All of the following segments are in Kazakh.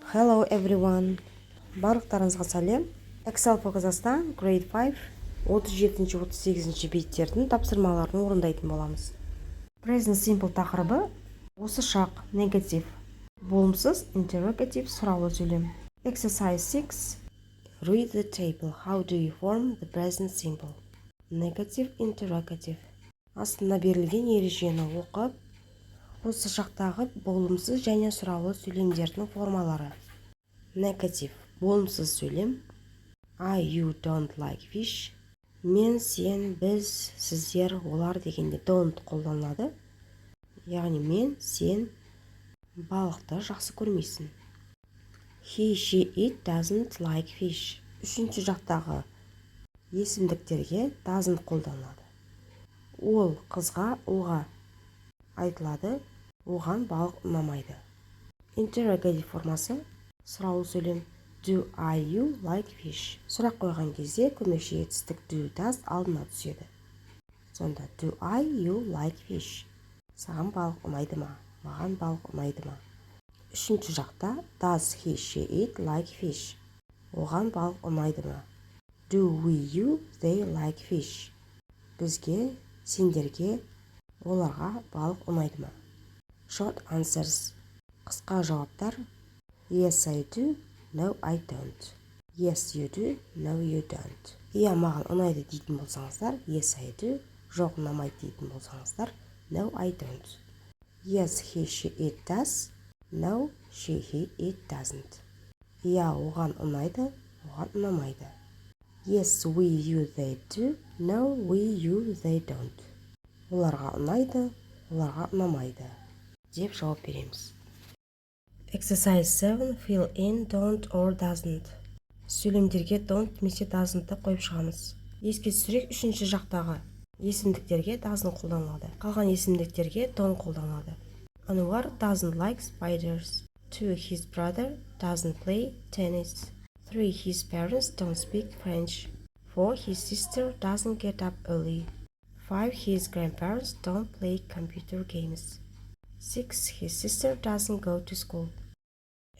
Hello everyone. Барлықтарыңызға сәлем. Excel for Kazakhstan Grade 5 37-38 беттердің тапсырмаларын орындайтын боламыз. Present Simple тақырыбы осы шақ негатив, болымсыз interrogative сұраулы сөйлем. Exercise 6. Read the table. How do you form the present simple? Negative interrogative. Астында берілген ережені оқып, осы шақтағы болымсыз және сұраулы сөйлемдердің формалары. Negative болымсыз сөйлем. I, you don't like fish. Мен, сен, біз, сіздер, олар дегенде don't қолданылады. Яғни мен, сен балықты жақсы көрмейсің. He, she, it doesn't like fish. Үшінші жақтағы есімдіктерге doesn't қолданылады. Ол қызға, ұлға айтылады, оған балық ұнамайды. Interrogative формасы сұраулы сөйлем. Do, I, you like fish? Сұрақ қойған кезде көмекші етістік do, does алдына түседі. Сонда do, I, you like fish? Саған балық ұнайды ма? Маған балық ұнайды ма? Үшінші жақта does he, she, it like fish? Оған балық ұнайды ма? Do we, you, they like fish? Бізге, сендерге, оларға балық ұнайды ма? Short answers. Қысқа жауаптар. Yes, I do. No, I don't. Yes, you do. No, you don't. Иә, маған ұнайды дейтін болсаңыздар, yes, I do. Жоқ, ұнамайды дейтін болсаңыздар, no, I don't. Yes, he, she, it does. No, she, he, it doesn't. Иә, оған ұнайды, оған ұнамайды. Yes, we, you, they do. No, we, you, they don't. Оларға ұнайды, оларға ұнамайды. Деп жауап береміз. Exercise 7. Fill in don't or doesn't. Сөйлемдерге don't немесе doesn't қойып шығамыз. Еске түсірейік, үшінші жақтағы есімдіктерге doesn't қолданылады. Қалған есімдіктерге don't қолданылады. Ануар doesn't like spiders. 2. His brother doesn't play tennis. 3. His parents don't speak French. 4. His sister doesn't get up early. 5. His grandparents don't play computer games. 6. His sister doesn't go to school.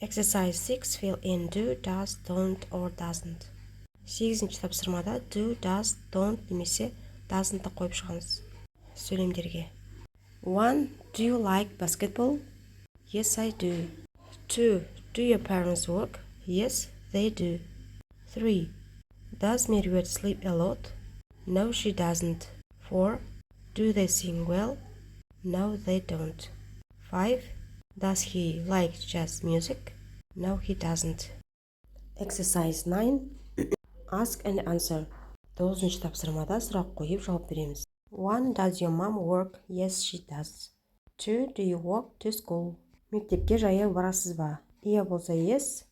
Exercise 6. Fill in do, does, don't or doesn't. 8-ші тапсырмада do, does, don't немесе doesn't қойып шығамыз. Сөйлемдерге. 1. Do you like basketball? Yes, I do. 2. Do your parents work? Yes, they do. 3. Does Merritt sleep a lot? No, she doesn't. 4. Do they sing well? No, they don't. 5. Does he like jazz music? No, he doesn't. Exercise 9. Ask and answer. 9-ші тапсырмада сұрақ қойып жауап береміз. 1. Does your mom work? Yes, she does. 2. Do you walk to school? Мектепке жаяу барасыз ба? Иә болса yes,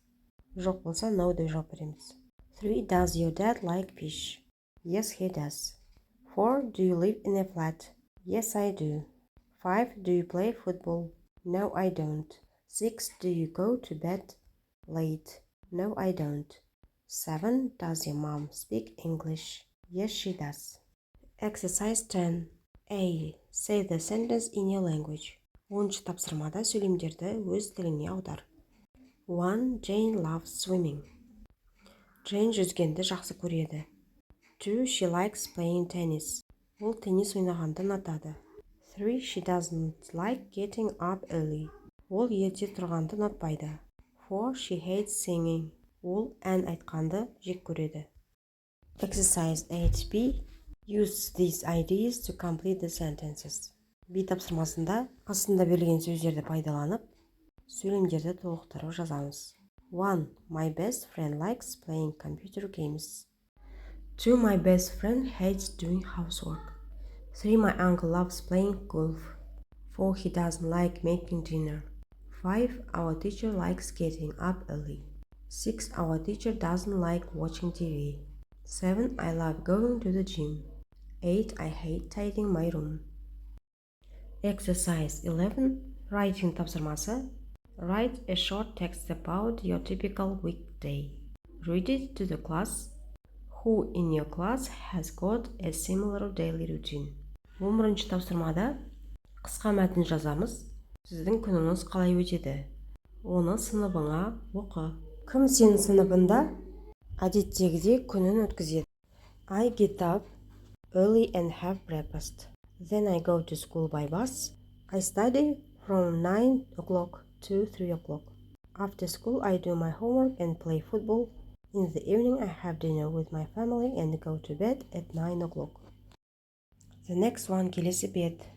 жоқ болса no деп жауап береміз. 3. Does your dad like fish? Yes, he does. 4. Do you live in a flat? Yes, I do. 5. Do you play football? No, I don't. 6. Do you go to bed late? No, I don't. 7. Does your mom speak English? Yes, she does. Exercise 10. A. Say the sentence in your language. 10-ші тапсырмада сөйлемдерді өз тіліңе аудар. 1. Jane loves swimming. Jane жүзгенді жақсы көреді. 2. She likes playing tennis. Ол теннис ойнағанды ұнатады. 3. She doesn't like getting up early. Ол ерте тұрғанды ұнатпайды. 4. She hates singing. Ол ән айтқанды жек көреді. Exercise 8B. Use these ideas to complete the sentences. B тапсырмасында астында берілген сөздерді пайдаланып, сөйлемдерді толықтырып жазамыз. 1. My best friend likes playing computer games. 2. My best friend hates doing housework. 3. My uncle loves playing golf. 4. He doesn't like making dinner. 5. Our teacher likes getting up early. 6. Our teacher doesn't like watching TV. 7. I love going to the gym. 8. I hate tidying my room. Exercise 11. Writing тапсырмасы. Write a short text about your typical weekday. Read it to the class. Who in your class has got a similar daily routine? 11-ші тапсырмада қысқа мәтін жазамыз. Сіздің күніңіз қалай өтеді? Оны сыныбыңа оқы. Кім сенің сыныбында әдеттегідей күнін өткізеді? I get up early and have breakfast. Then I go to school by bus. I study from 9 o'clock to 3 o'clock. After school, I do my homework and play football. In the evening, I have dinner with my family and go to bed at 9 o'clock. The next one, келесі бет.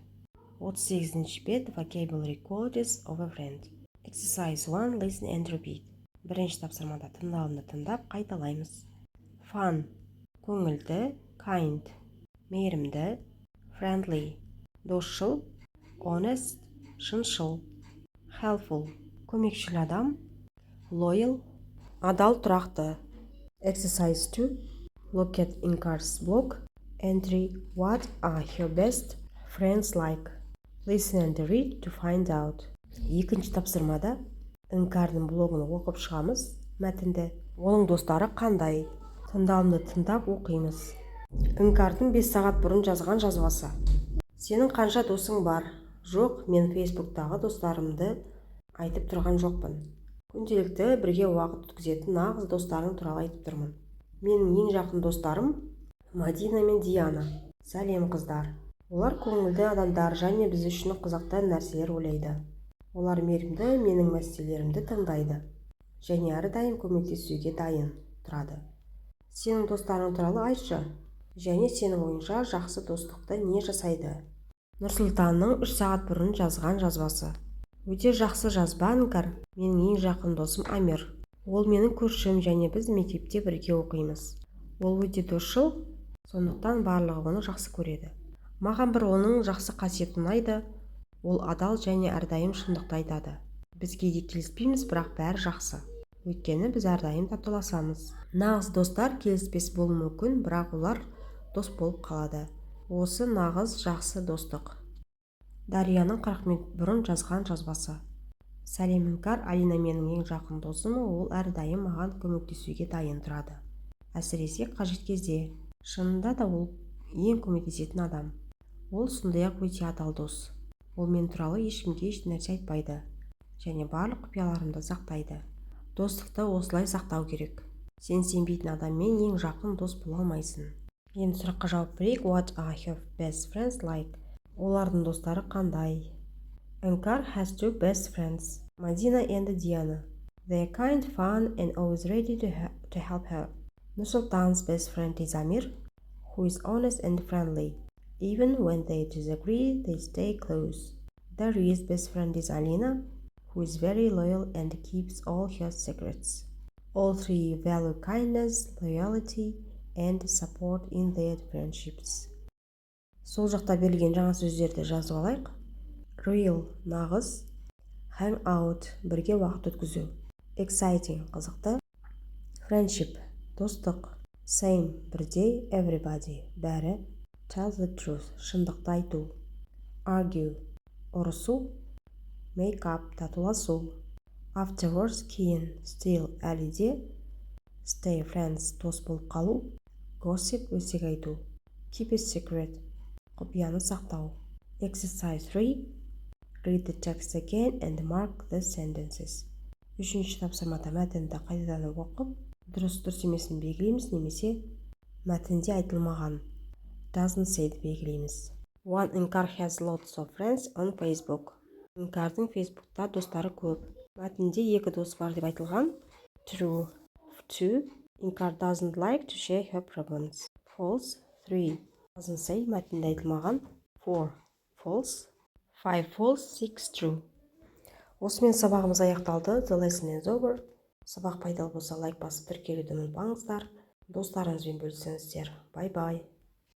38-ші бет, vocabulary qualities of a friend. Exercise 1, listen and repeat. Бірінші тапсырмада тыңдалымды тыңдап қайталаймыз. Fun, көңілді, kind, мейірімді, friendly, досшыл, honest, шыншыл, helpful, көмекшіл адам, loyal, адал тұрақты. Exercise 2, look at Inkar's blog. Entry, what are her best friends like? Listen and read to find out. Екінші тапсырмада Инкардың блогын оқып шығамыз. Мәтінді, оның достары қандай? Тыңдалымды тыңдап оқимыз. Инкардың 5 сағат бұрын жазған жазбасы. Сенің қанша досың бар? Жоқ, мен Фейсбуктағы достарымды айтып тұрған жоқпын. Күнделікті бірге уақыт өткізетін нағыз достарың туралы айтып тұрмын. Менің ең жақын достарым Мадина мен Диана. Сәлем қыздар. Олар көңілді адамдар және біз үшін қызықты нәрселер ойлайды. Олар мейірімді, менің мәселелерімді тыңдайды және әрдайым көмектесуге дайын тұрады. Сенің достарың туралы айтшы, және сенің ойыңша жақсы достықты не жасайды? Нұрсұлтанның 3 сағат бұрын жазған жазбасы. Өте жақсы жазба, Инкар. Менің ең жақын досым Амир. Ол менің көршім және біз мектепте бірге оқимыз. Ол өте досшыл, сондықтан барлығы оны жақсы көреді. Маған бір оның жақсы қасиеті ұнайды. Ол адал және әрдайым шындықты айтады. Біз кейде келіспейміз, бірақ бәрі жақсы. Өйткені біз әрдайым татуласамыз. Нағыз достар келіспес болуы мүмкін, бірақ олар дос болып қалады. Осы нағыз жақсы достық. Дарияның 40 минут бұрын жазған жазбасы. Сәлем, Инкар. Алина менің ең жақын досым, ол әрдайым маған көмектесуге дайын тұрады. Әсіресе қажет кезде. Шынында да ол ең көмектесетін адам. Ол сондай-ақ өте адал дос. Ол мен туралы ешкімге еш нәрсе айтпайды және барлық құпияларымды сақтайды. Достықты осылай сақтау керек. Сен сенбейтін адаммен ең жақын дос бола алмайсың. Енді сұраққа жауап берейік. What are her best friends like? Олардың достары қандай? Inkar has 2 best friends, Madina and Diana. They are kind, fun and always ready to help her. Nursultan's best friend is Amir, who is honest and friendly. Even when they disagree, they stay close. Darius' best friend is Alina, who is very loyal and keeps all her secrets. All three value kindness, loyalty, and support in their friendships. Сол жақта берілген жаңа сөздерді жазып алайық. Real, нағыз. Hang out, бірге уақыт өткізу. Exciting, қызықты. Friendship, достық. Same, бірдей. Everybody, бәрі. Tell the truth, шындықты айту. Argue, ұрысу. Make up, татуласу. Afterwards, кейін. Still, әлі де. Stay friends, дос болып қалу. Gossip, өсек айту. Keep a secret, құпияны сақтау. Exercise 3. Read the text again and mark the sentences. Үшінші тапсырмада мәтінді қайтадан оқып, дұрыс емесін белгілейміз, немесе мәтінде айтылмаған doesn't say-ді белгілейміз. 1. Inkar has lots of friends on Facebook. Инкардың Фейсбукта достары көп. Мәтінде 2 дос бар деп айтылған. True. 2. Inkar doesn't like to share her problems. False. 3. Doesn't say, мәтінде айтылмаған. 4. False. 5. False. 6. True. Осымен сабағымыз аяқталды. The lesson is over. Сабақ пайдалы болса лайк басып тіркелуді ұмытпаңыздар. Достарыңызбен бөлісіңіздер. Bye-bye.